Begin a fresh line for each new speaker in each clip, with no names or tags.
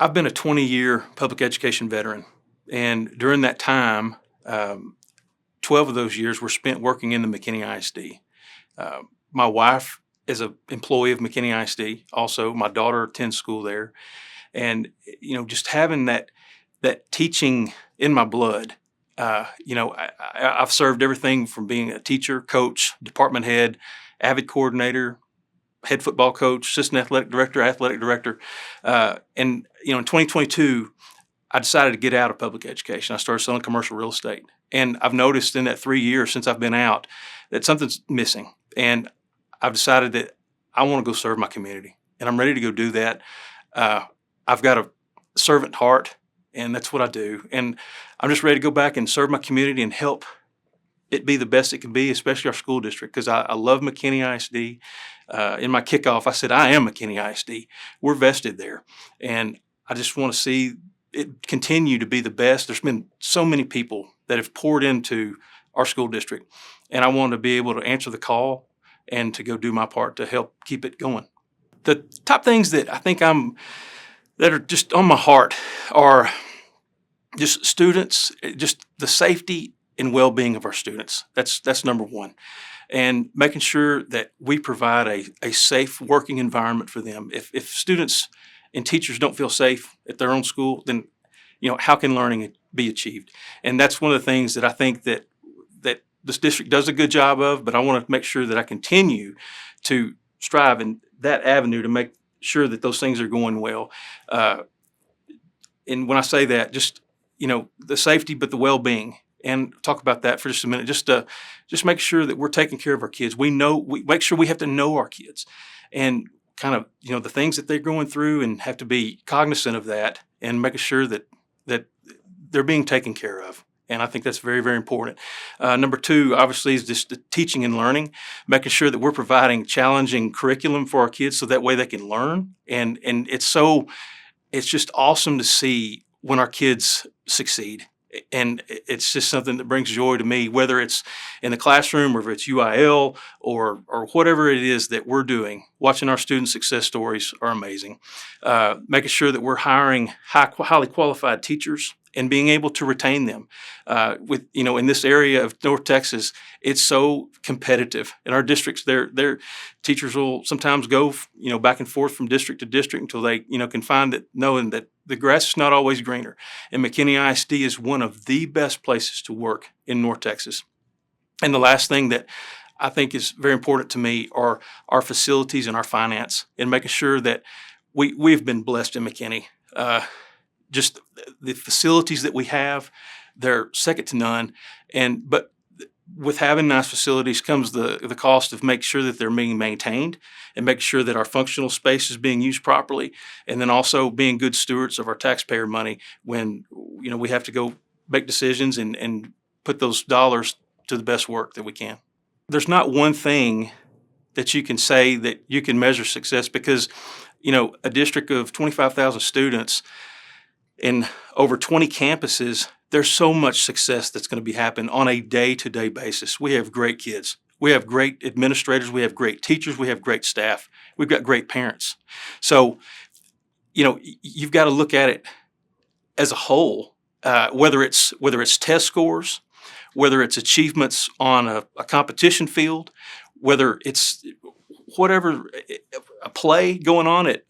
I've been a 20-year public education veteran, and during that time, 12 of those years were spent working in the McKinney ISD. My wife is an employee of McKinney ISD. Also, my daughter attends school there, and just having that teaching in my blood. I've served everything from being a teacher, coach, department head, avid coordinator, head football coach, assistant athletic director. And in 2022, I decided to get out of public education. I started selling commercial real estate. And I've noticed in that 3 years since I've been out that something's missing. And I've decided that I want to go serve my community. And I'm ready to go do that. I've got a servant heart, and that's what I do. And I'm just ready to go back and serve my community and help it be the best it can be, especially our school district, because I love McKinney ISD. In my kickoff, I said, I am McKinney ISD. We're vested there. And I just want to see it continue to be the best. There's been so many people that have poured into our school district, and I want to be able to answer the call and to go do my part to help keep it going. The top things that I think that are just on my heart are just students, just the safety and well-being of our students. That's number one. And making sure that we provide a safe working environment for them. If students and teachers don't feel safe at their own school, then how can learning be achieved? And that's one of the things that I think that this district does a good job of, but I want to make sure that I continue to strive in that avenue to make sure that those things are going well. And when I say that, just the safety, but the well-being. And talk about that for just a minute. Just make sure that we're taking care of our kids. We make sure we have to know our kids, and kind of the things that they're going through, and have to be cognizant of that, and making sure that they're being taken care of. And I think that's very, very important. Number two, obviously, is just the teaching and learning, making sure that we're providing challenging curriculum for our kids, so that way they can learn. And it's just awesome to see when our kids succeed. And it's just something that brings joy to me, whether it's in the classroom or if it's UIL or whatever it is that we're doing. Watching our student success stories are amazing. Making sure that we're hiring highly qualified teachers and being able to retain them. In this area of North Texas, it's so competitive. In our districts, their teachers will sometimes go back and forth from district to district until they can find that, knowing that the grass is not always greener. And McKinney ISD is one of the best places to work in North Texas. And the last thing that I think is very important to me are our facilities and our finance, and making sure that we've been blessed in McKinney. Just the facilities that we have, they're second to none. But with having nice facilities comes the cost of making sure that they're being maintained, and making sure that our functional space is being used properly, and then also being good stewards of our taxpayer money when we have to go make decisions and put those dollars to the best work that we can. There's not one thing that you can say that you can measure success, because a district of 25,000 students in over 20 campuses, there's so much success that's going to be happening on a day-to-day basis. We have great kids. We have great administrators. We have great teachers. We have great staff. We've got great parents. So, you've got to look at it as a whole, whether it's test scores, whether it's achievements on a competition field, whether it's whatever, a play going on at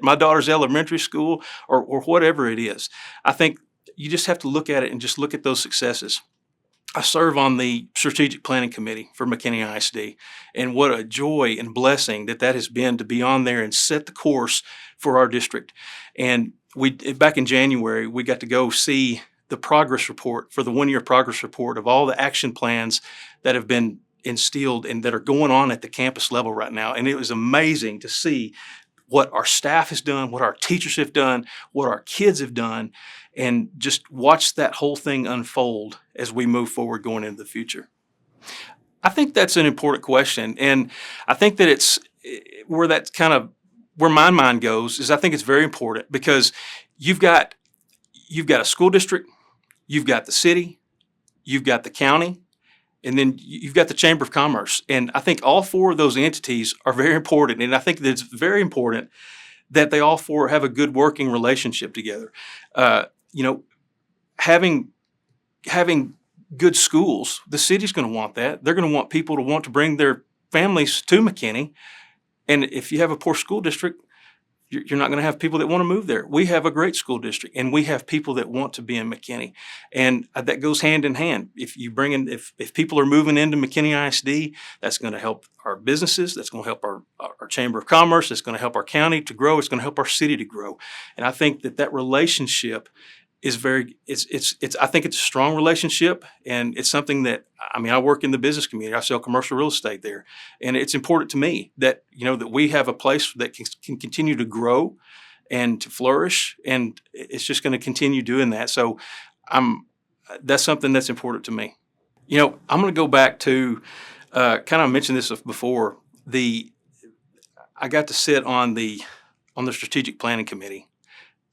my daughter's elementary school, or whatever it is. I think you just have to look at it and just look at those successes. I serve on the strategic planning committee for McKinney ISD, and what a joy and blessing that has been to be on there and set the course for our district. And back in January, we got to go see the progress report for the 1-year progress report of all the action plans that have been instilled and that are going on at the campus level right now. And it was amazing to see what our staff has done, what our teachers have done, what our kids have done, and just watch that whole thing unfold as we move forward going into the future. I think that's an important question, and I think that it's where my mind goes is I think it's very important, because you've got a school district, you've got the city, you've got the county, and then you've got the Chamber of Commerce. And I think all four of those entities are very important. And I think that it's very important that they all four have a good working relationship together. You know, having good schools, the city's going to want that. They're going to want people to want to bring their families to McKinney. And if you have a poor school district, you're not going to have people that want to move there. We have a great school district, and we have people that want to be in McKinney, and that goes hand in hand. If you bring in, if people are moving into McKinney ISD, that's going to help our businesses. That's going to help our Chamber of Commerce. It's going to help our county to grow. It's going to help our city to grow. And I think that relationship is I think it's a strong relationship, and it's something that, I mean, I work in the business community. I sell commercial real estate there, and it's important to me that, that we have a place that can continue to grow and to flourish, and it's just going to continue doing that. So that's something that's important to me. I'm going to go back to kind of mentioned this before. I got to sit on the strategic planning committee,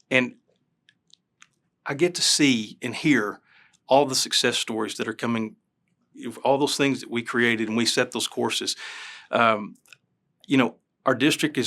and I get to see and hear all the success stories that are coming, all those things that we created and we set those courses. Our district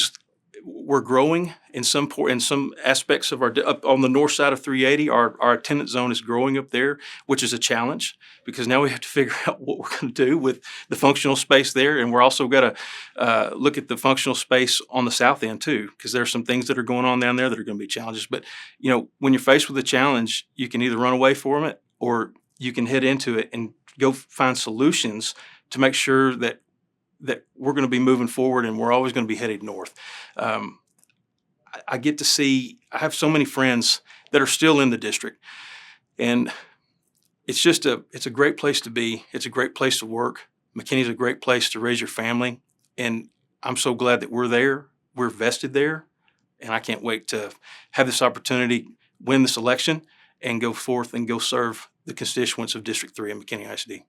we're growing in some aspects of up on the north side of 380. Our attendance zone is growing up there, which is a challenge because now we have to figure out what we're going to do with the functional space there, and we're also got to look at the functional space on the south end too, because there's some things that are going on down there that are going to be challenges. But when you're faced with a challenge, you can either run away from it or you can head into it and go find solutions to make sure that we're going to be moving forward, and we're always going to be headed north. I get to see, I have so many friends that are still in the district, and it's a great place to be. It's a great place to work. McKinney's a great place to raise your family, and I'm so glad that we're there. We're vested there, and I can't wait to have this opportunity, win this election, and go forth and go serve the constituents of District 3 in McKinney ISD.